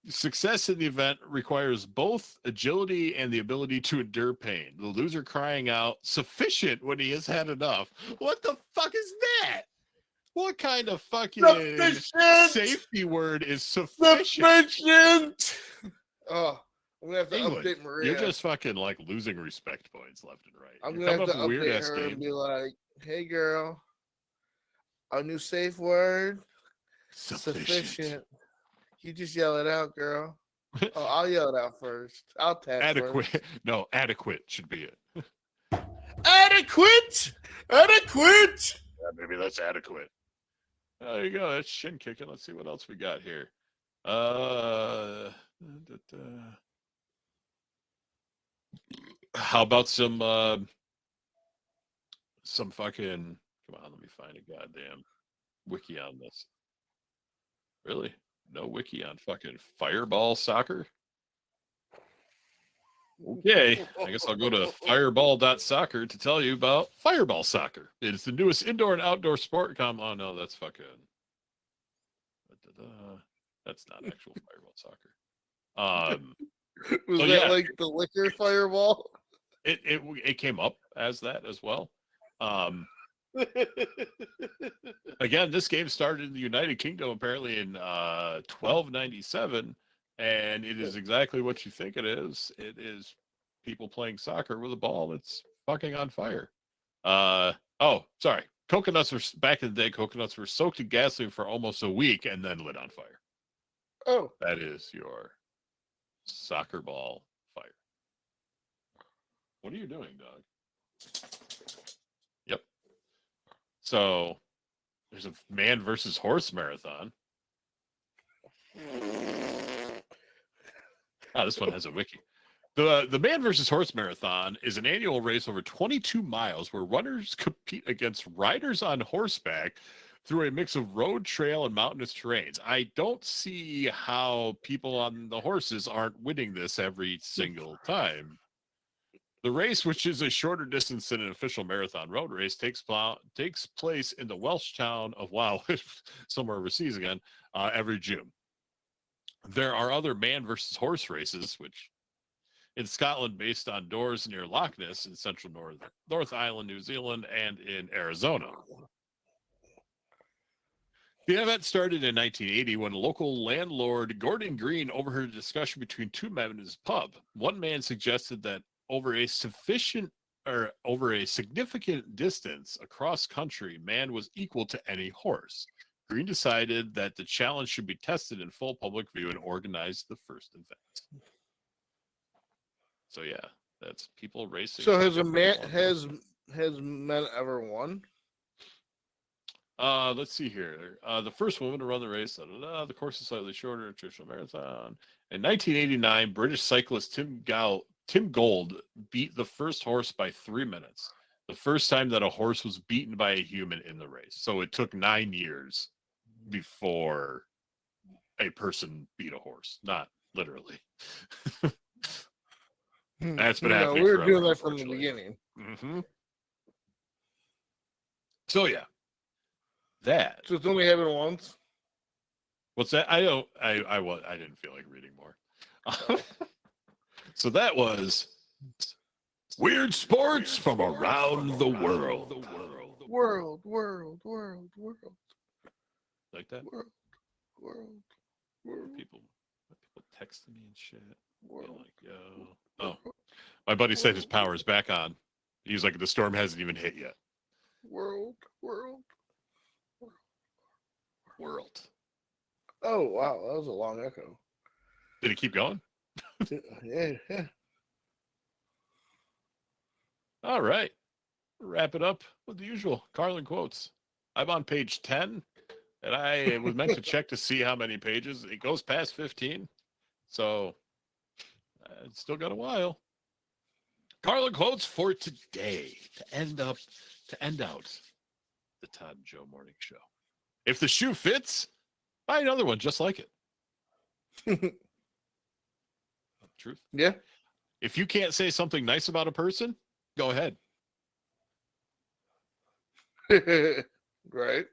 Success in the event requires both agility and the ability to endure pain. The loser crying out, "Sufficient," when he has had enough. What the fuck is that? What kind of fucking safety word is sufficient? Oh, I'm gonna have to update Maria. You're just fucking like losing respect points left and right. I'm gonna have to update her and be like, "Hey, girl, our new safe word, sufficient." You just yell it out, girl. Oh, I'll yell it out first. I'll tap adequate. First. No, adequate should be it. Adequate. Yeah, maybe that's adequate. There you go. That's shin kicking. Let's see what else we got here. How about some fucking? Come on, let me find a goddamn wiki on this. Really? No wiki on fucking Fireball soccer? Okay, I guess I'll go to fireball.soccer to tell you about Fireball soccer. It's the newest indoor and outdoor sport. Oh no, that's fucking. That's not actual Fireball soccer. Was So, that yeah. like the liquor Fireball? It came up as that as well. Again, this game started in the United Kingdom apparently in 1297, and it is exactly what you think it is. It is people playing soccer with a ball that's fucking on fire. Oh, sorry. Coconuts were back in the day. Coconuts were soaked in gasoline for almost a week and then lit on fire. Oh, That is your soccer ball fire. What are you doing, dog? Yep. So there's a man versus horse marathon. This one has a wiki. The man versus horse marathon is an annual race over 22 miles where runners compete against riders on horseback through a mix of road, trail, and mountainous terrains. I don't see how people on the horses aren't winning this every single time. The race, which is a shorter distance than an official marathon road race, takes place in the Welsh town of somewhere overseas again, every June. There are other man versus horse races, which in Scotland based on doors near Loch Ness in central North Island, New Zealand, and in Arizona. The event started in 1980 when local landlord Gordon Green overheard a discussion between two men in his pub. One man suggested that over a significant distance across country, man was equal to any horse. Green decided that the challenge should be tested in full public view and organized the first event. So yeah, that's people racing. so has men ever won? Let's see here. The first woman to run the race. The course is slightly shorter than traditional marathon. In 1989, British cyclist Tim Gold beat the first horse by 3 minutes. The first time that a horse was beaten by a human in the race. So it took 9 years before a person beat a horse. Not literally. That's been happening. We were forever, doing that from the beginning. Mm-hmm. So yeah, that. So it's only happened once. What's that? I didn't feel like reading more. So that was weird sports from around the world. World. Like that? World. People texting me and shit. Being like, yo. Oh, my buddy said his power is back on. He's like, the storm hasn't even hit yet. World. Oh wow, that was a long echo. Did it keep going? Yeah. All right. Wrap it up with the usual Carlin Quotes. I'm on page 10, and I was meant to check to see how many pages. It goes past 15, so it's still got a while. Carlin Quotes for today to end out the Todd and Joe Morning Show. If the shoe fits, buy another one just like it. Truth. Yeah. If you can't say something nice about a person, go ahead. Right.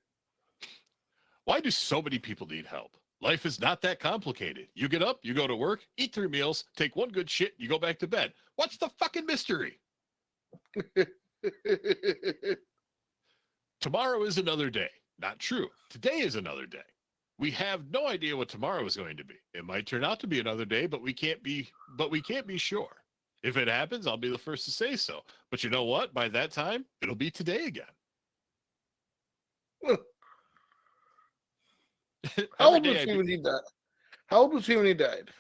Why do so many people need help? Life is not that complicated. You get up, you go to work, eat 3 meals, take one good shit, you go back to bed. What's the fucking mystery? Tomorrow is another day. Not true. Today is another day. We have no idea what tomorrow is going to be. It might turn out to be another day, but we can't be sure. If it happens, I'll be the first to say so. But you know what? By that time, it'll be today again. How old was he when he died? How old was he when he died?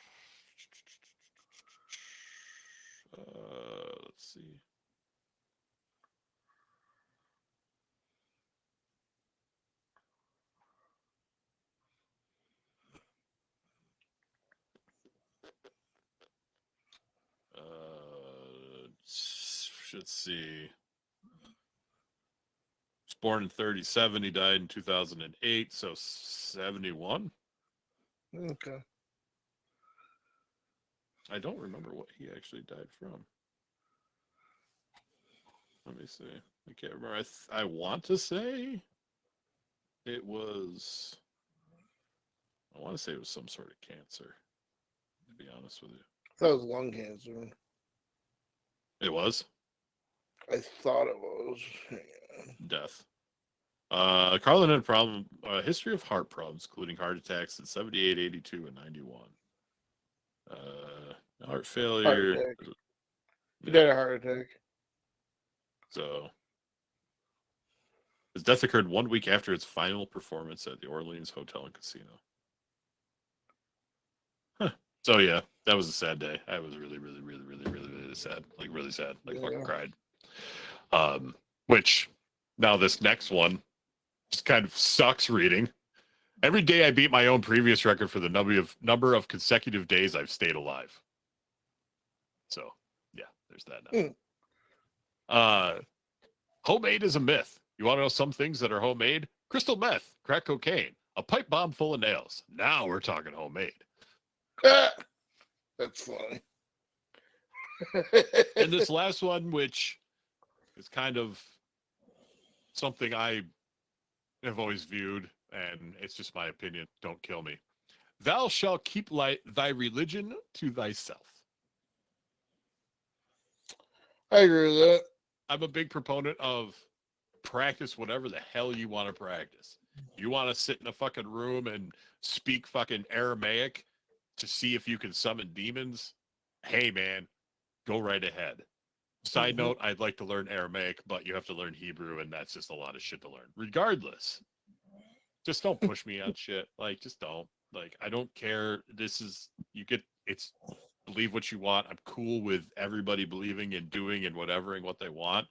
Let's see. let's see. Was born in 37. He died in 2008, so 71. Okay. I don't remember what he actually died from. Let me see. I can't remember. I want to say it was. I want to say it was some sort of cancer. To be honest with you, That was lung cancer. it was I thought it was. death. Carlin had a history of heart problems, including heart attacks in 78, 82, and 91. Heart failure. Heart attack. He died of heart attack. So his death occurred 1 week after its final performance at the Orleans Hotel and Casino. Huh. So yeah, that was a sad day. I was really, really, really, really, really, really sad. Like really sad. Like fucking cried. Which now this next one just kind of sucks reading. Every day I beat my own previous record for the number of consecutive days I've stayed alive. So yeah, there's that now. Homemade is a myth. You want to know some things that are homemade? Crystal meth, crack cocaine, a pipe bomb full of nails. Now we're talking homemade. That's funny. And this last one, which is kind of something I have always viewed, and it's just my opinion. Don't kill me. Thou shalt keep thy religion to thyself. I agree with that. I'm a big proponent of practice whatever the hell you want to practice. You want to sit in a fucking room and speak fucking Aramaic to see if you can summon demons? Hey, man, go right ahead. Side note, I'd like to learn Aramaic, but you have to learn Hebrew, and that's just a lot of shit to learn. Regardless, just don't push me on shit. Like, just don't. Like, I don't care. It's believe what you want. I'm cool with everybody believing and doing and whatever and what they want.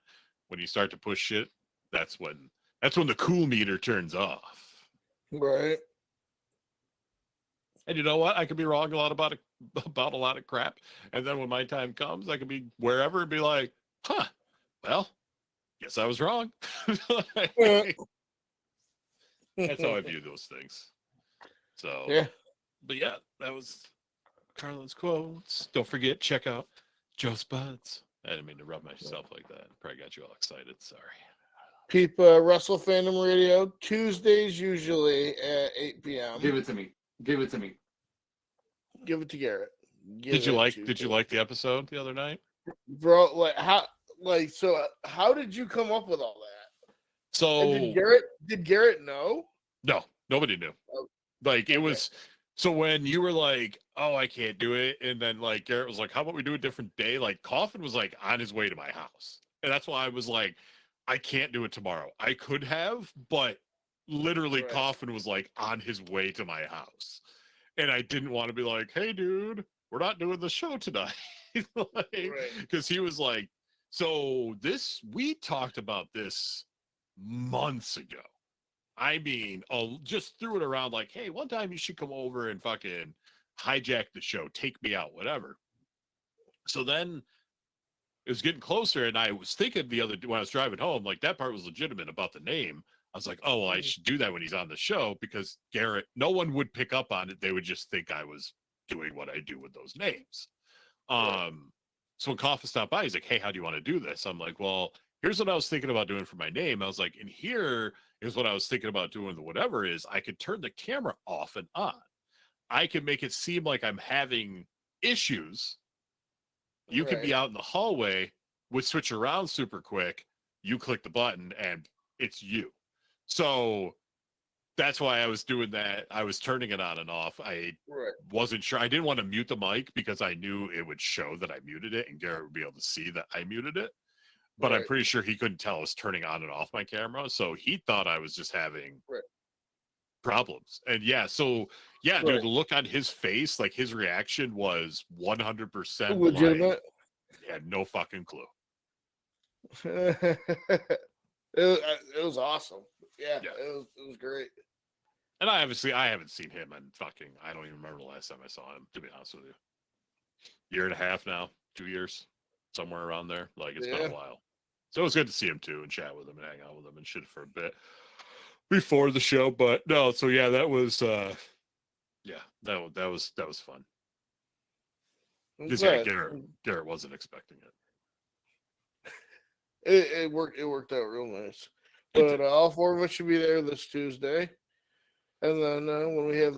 When you start to push shit, that's when the cool meter turns off. Right. And you know what? I could be wrong about a lot of crap. And then when my time comes, I could be wherever and be like, huh, well, guess I was wrong. That's how I view those things. So, yeah. But yeah, that was Carlin's quotes. Don't forget, check out Joe's Buds. I didn't mean to rub myself like that. Probably got you all excited. Sorry. Keep Wrestle Fandom Radio Tuesdays usually at 8 p.m. Give it to me. Give it to me. Give it to Garrett. Did you like the episode the other night? Bro, how did you come up with all that? So And did Garrett know? No, nobody knew. Like, it was, so when you were like, oh, I can't do it, and then like Garrett was like, how about we do a different day? Like, Coffin was like on his way to my house. And that's why I was like, I can't do it tomorrow. I could have, but literally Coffin was like on his way to my house. And I didn't want to be like, hey, dude, we're not doing the show tonight. Because he was like, so we talked about this months ago. I mean, just threw it around like, hey, one time you should come over and fucking hijack the show, take me out, whatever. So then it was getting closer, and I was thinking when I was driving home, like, that part was legitimate about the name. I was like, oh, well, I should do that when he's on the show, because Garrett, no one would pick up on it. They would just think I was doing what I do with those names. So when Coffin stopped by, he's like, hey, how do you want to do this? I'm like, well, here's what I was thinking about doing for my name. I was like, and here is what I was thinking about doing. The whatever is, I could turn the camera off and on. I can make it seem like I'm having issues. You could be out in the hallway, would switch around super quick. You click the button and it's you. So that's why I was doing that. I was turning it on and off. I wasn't sure. I didn't want to mute the mic because I knew it would show that I muted it and Garrett would be able to see that I muted it. But I'm pretty sure he couldn't tell I was turning on and off my camera. So he thought I was just having problems. And dude, the look on his face, like his reaction was 100% legitimate. He had no fucking clue. It was awesome. Yeah. It was great. And I haven't seen him in fucking, I don't even remember the last time I saw him, to be honest with you. Year and a half now, 2 years. somewhere around there. Like it's been a while. So it was good to see him too and chat with him and hang out with him and shit for a bit before the show. But no, so yeah, that was that was fun. Because Garrett wasn't expecting it. It worked out real nice. But all four of us should be there this Tuesday. And then when we have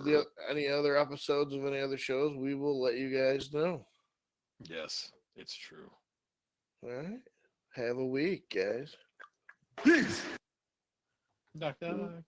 any other episodes of any other shows, we will let you guys know. Yes, it's true. All right. Have a week, guys. Peace. Knock, knock.